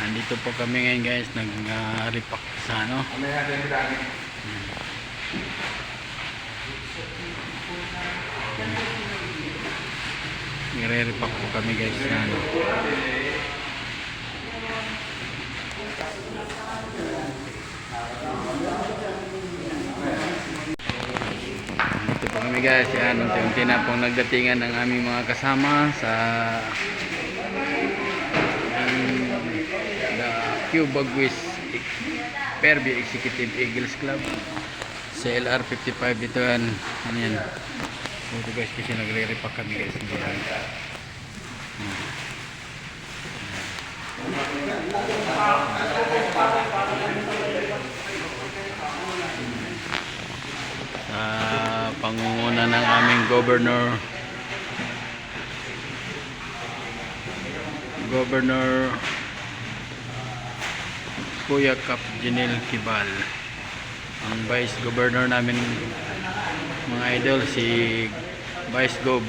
Nandito po kami ngayon guys, nag-repack sa ano. Nire-repack po kami guys sa ano. Nandito po kami guys, yan, unti-unti na pong nagdatingan ng aming mga kasama sa Cuba Guis Fairview Executive Eagles Club sa LR55 dito yan. Ano yan? Ito guys, kasi nagre-repack kami guys. Sa pangunguna ng aming Governor Kuya Cap Janel Kibal, ang Vice Governor namin mga idol, si Vice Gov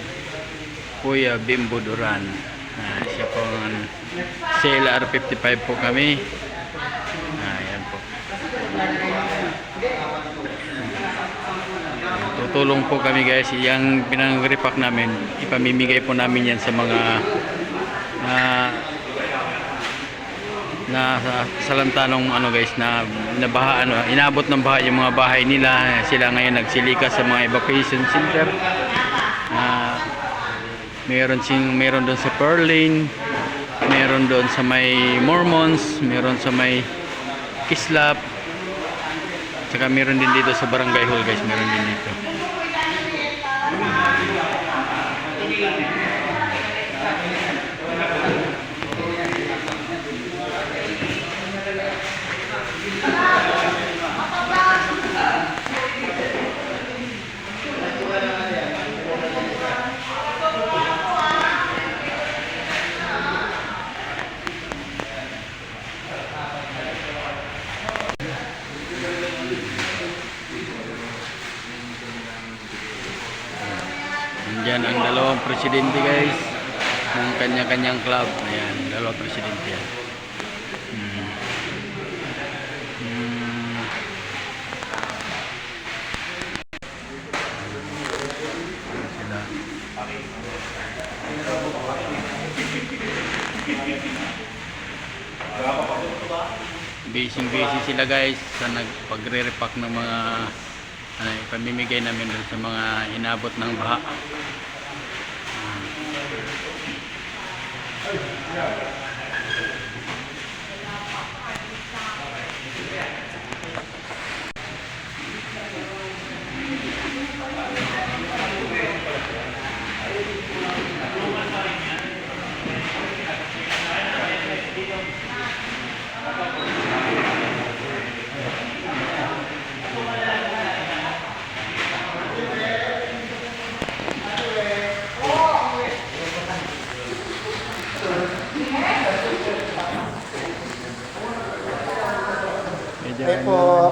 Kuya Bimbo Duran. Siya po ang CLR 55 po kami. Ayan po, tutulong po kami guys. Yung pinang-repack namin, ipamimigay po namin yan sa mga salantanong ano guys, na baha, ano, inabot ng baha yung mga bahay nila. Sila ngayon nagsilikas sa mga evacuation center. Meron doon sa Perlin, meron doon sa may Mormons, meron sa may Kislap, tsaka meron din dito sa Barangay Hall guys, meron din dito. Diyan ang dalawang presidente guys ng kanya-kanyang club. Ayan, dalawang presidente yan. Busy sila guys sa pagre-repack ng mga ipamimigay namin dun sa mga inabot ng baha. Ay po.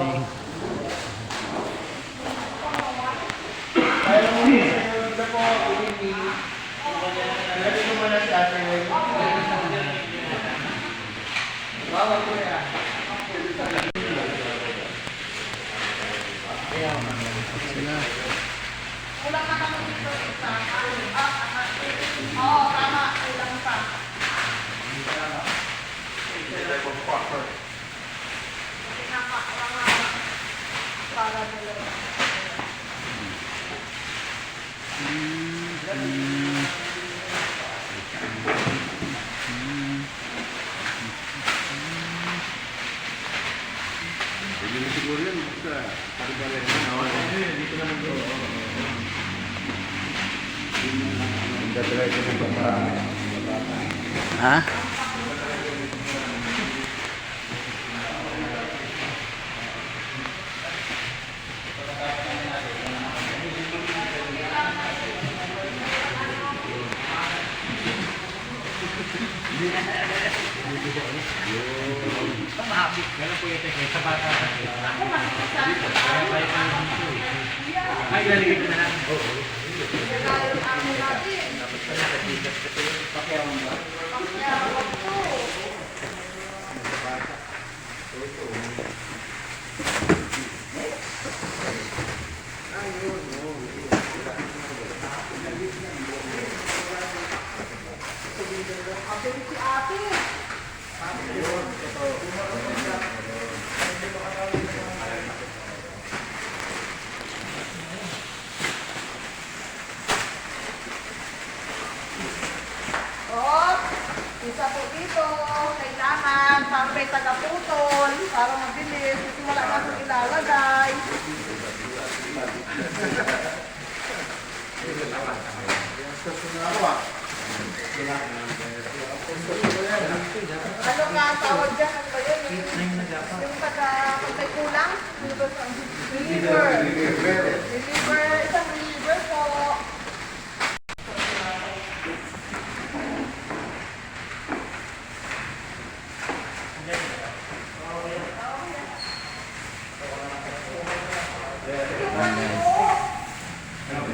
Ha? Mahapit. Ganun po yung technique sa bata. Ako ay, laligid na lang. Oo. Dapat pala, Oh, isa po dito, kailangan para may tagaputol, para mabilis, kasi wala na itong ilalagay. Ano nga ang tawag dyan? Ano ba yun? Yung pagkay kulang? Reliever. Reliever. Isang reliever po.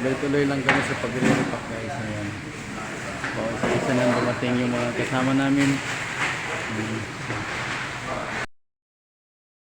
Tuloy-tuloy lang kami sa pag-repack guys. Ayan. So, isa-isa nang dumating yung mga kasama namin.